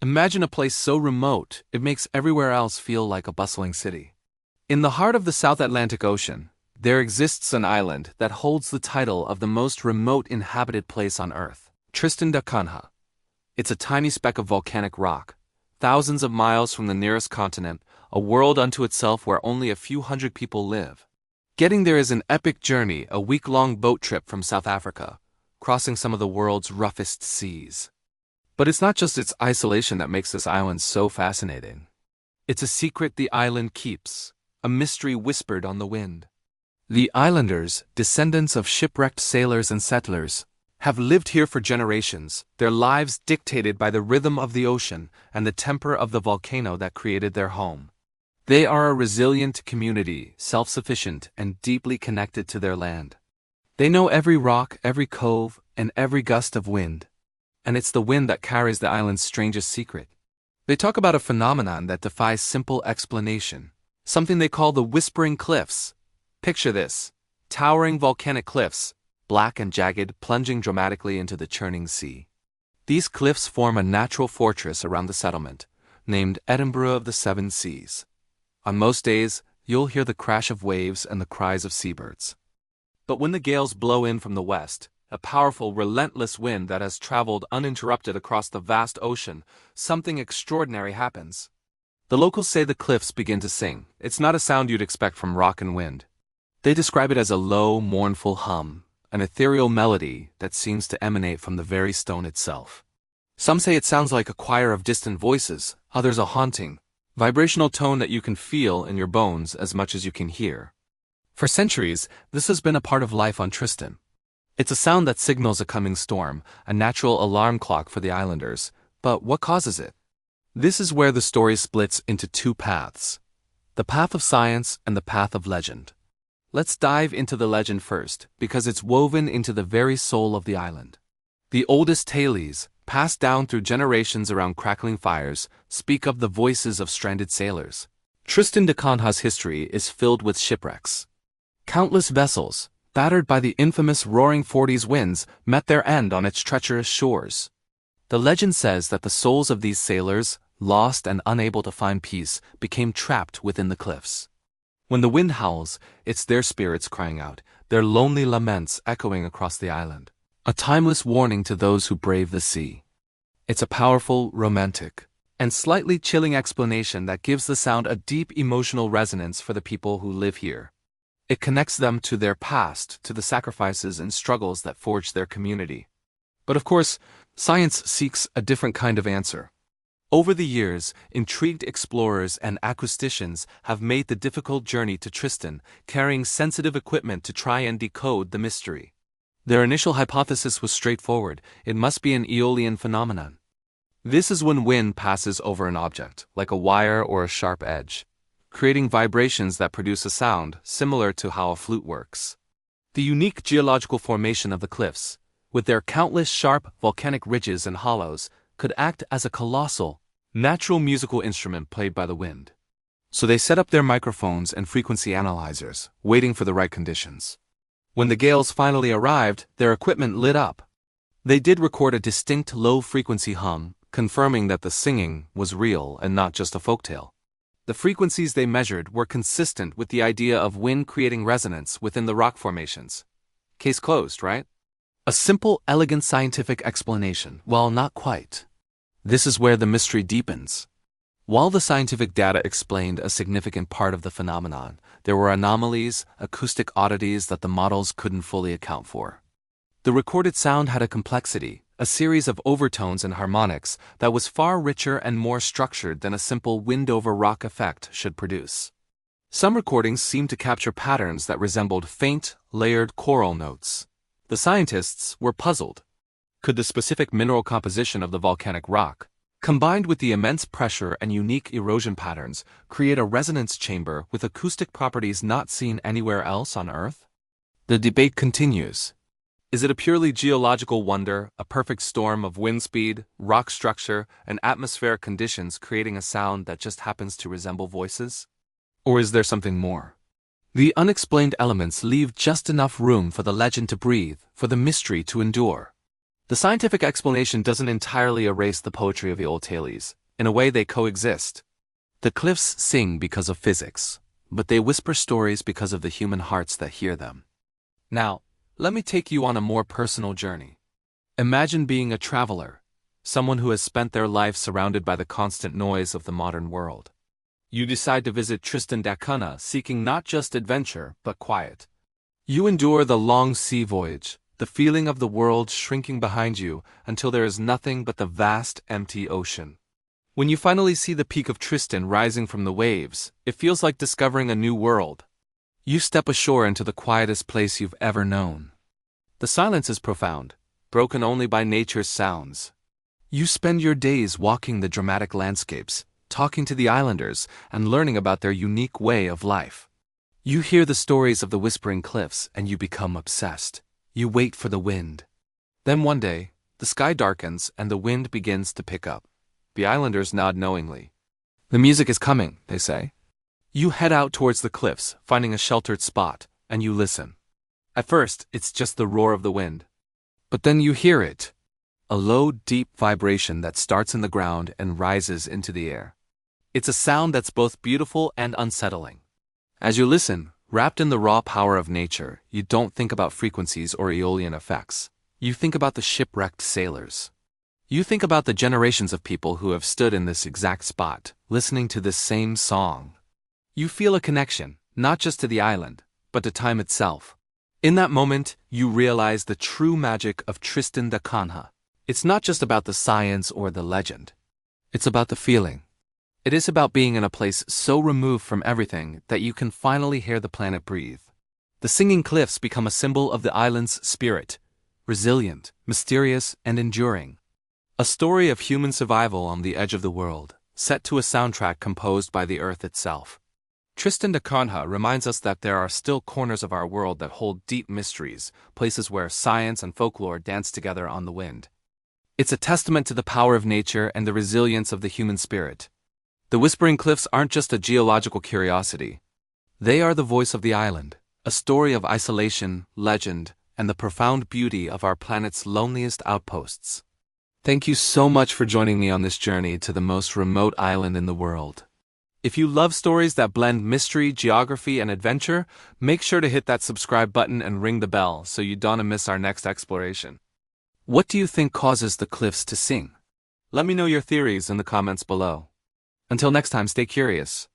Imagine a place so remote, it makes everywhere else feel like a bustling city. In the heart of the South Atlantic Ocean, there exists an island that holds the title of the most remote inhabited place on Earth, Tristan da Cunha. It's a tiny speck of volcanic rock, thousands of miles from the nearest continent, a world unto itself where only a few hundred people live. Getting there is an epic journey, a week-long boat trip from South Africa, crossing some of the world's roughest seas. But it's not just its isolation that makes this island so fascinating. It's a secret the island keeps, a mystery whispered on the wind. The islanders, descendants of shipwrecked sailors and settlers, have lived here for generations, their lives dictated by the rhythm of the ocean and the temper of the volcano that created their home. They are a resilient community, self-sufficient and deeply connected to their land. They know every rock, every cove, and every gust of wind. And it's the wind that carries the island's strangest secret. They talk about a phenomenon that defies simple explanation, something they call the Whispering Cliffs. Picture this: towering volcanic cliffs, black and jagged, plunging dramatically into the churning sea. These cliffs form a natural fortress around the settlement, named Edinburgh of the Seven Seas. On most days, you'll hear the crash of waves and the cries of seabirds. But when the gales blow in from the west, a powerful, relentless wind that has traveled uninterrupted across the vast ocean, something extraordinary happens. The locals say the cliffs begin to sing. It's not a sound you'd expect from rock and wind. They describe it as a low, mournful hum, an ethereal melody that seems to emanate from the very stone itself. Some say it sounds like a choir of distant voices, others a haunting, vibrational tone that you can feel in your bones as much as you can hear. For centuries, this has been a part of life on Tristan. It's a sound that signals a coming storm, a natural alarm clock for the islanders. But what causes it? This is where the story splits into two paths: the path of science and the path of legend. Let's dive into the legend first, because it's woven into the very soul of the island. The oldest tales, passed down through generations around crackling fires, speak of the voices of stranded sailors. Tristan da Cunha's history is filled with shipwrecks. Countless vessels, battered by the infamous Roaring Forties winds, met their end on its treacherous shores. The legend says that the souls of these sailors, lost and unable to find peace, became trapped within the cliffs. When the wind howls, it's their spirits crying out, their lonely laments echoing across the island. A timeless warning to those who brave the sea. It's a powerful, romantic, and slightly chilling explanation that gives the sound a deep emotional resonance for the people who live here. It connects them to their past, to the sacrifices and struggles that forged their community. But of course, science seeks a different kind of answer. Over the years, intrigued explorers and acousticians have made the difficult journey to Tristan, carrying sensitive equipment to try and decode the mystery. Their initial hypothesis was straightforward: it must be an Aeolian phenomenon. This is when wind passes over an object, like a wire or a sharp edge, creating vibrations that produce a sound similar to how a flute works. The unique geological formation of the cliffs, with their countless sharp volcanic ridges and hollows, could act as a colossal, natural musical instrument played by the wind. So they set up their microphones and frequency analyzers, waiting for the right conditions. When the gales finally arrived, their equipment lit up. They did record a distinct low-frequency hum, confirming that the singing was real and not just a folktale. The frequencies they measured were consistent with the idea of wind creating resonance within the rock formations. Case closed, right? A simple, elegant scientific explanation, well, not quite. This is where the mystery deepens. While the scientific data explained a significant part of the phenomenon, there were anomalies, acoustic oddities that the models couldn't fully account for. The recorded sound had a complexity, a series of overtones and harmonics that was far richer and more structured than a simple wind-over-rock effect should produce. Some recordings seemed to capture patterns that resembled faint, layered choral notes. The scientists were puzzled. Could the specific mineral composition of the volcanic rock, combined with the immense pressure and unique erosion patterns, create a resonance chamber with acoustic properties not seen anywhere else on Earth? The debate continues. Is it a purely geological wonder, a perfect storm of wind speed, rock structure, and atmospheric conditions creating a sound that just happens to resemble voices? Or is there something more? The unexplained elements leave just enough room for the legend to breathe, for the mystery to endure. The scientific explanation doesn't entirely erase the poetry of the old tales. In a way, they coexist. The cliffs sing because of physics, but they whisper stories because of the human hearts that hear them. Now, let me take you on a more personal journey. Imagine being a traveler, someone who has spent their life surrounded by the constant noise of the modern world. You decide to visit Tristan da Cunha, seeking not just adventure, but quiet. You endure the long sea voyage, the feeling of the world shrinking behind you until there is nothing but the vast, empty ocean. When you finally see the peak of Tristan rising from the waves, it feels like discovering a new world. You step ashore into the quietest place you've ever known. The silence is profound, broken only by nature's sounds. You spend your days walking the dramatic landscapes, talking to the islanders, and learning about their unique way of life. You hear the stories of the whispering cliffs, and you become obsessed. You wait for the wind. Then one day, the sky darkens and the wind begins to pick up. The islanders nod knowingly. The music is coming, they say. You head out towards the cliffs, finding a sheltered spot, and you listen. At first, it's just the roar of the wind. But then you hear it. A low, deep vibration that starts in the ground and rises into the air. It's a sound that's both beautiful and unsettling. As you listen, wrapped in the raw power of nature, you don't think about frequencies or aeolian effects. You think about the shipwrecked sailors. You think about the generations of people who have stood in this exact spot, listening to this same song. You feel a connection, not just to the island, but to time itself. In that moment, you realize the true magic of Tristan da Cunha. It's not just about the science or the legend. It's about the feeling. It is about being in a place so removed from everything that you can finally hear the planet breathe. The singing cliffs become a symbol of the island's spirit, resilient, mysterious, and enduring. A story of human survival on the edge of the world, set to a soundtrack composed by the earth itself. Tristan da Cunha reminds us that there are still corners of our world that hold deep mysteries, places where science and folklore dance together on the wind. It's a testament to the power of nature and the resilience of the human spirit. The Whispering Cliffs aren't just a geological curiosity. They are the voice of the island, a story of isolation, legend, and the profound beauty of our planet's loneliest outposts. Thank you so much for joining me on this journey to the most remote island in the world. If you love stories that blend mystery, geography, and adventure, make sure to hit that subscribe button and ring the bell so you don't miss our next exploration. What do you think causes the cliffs to sing? Let me know your theories in the comments below. Until next time, stay curious.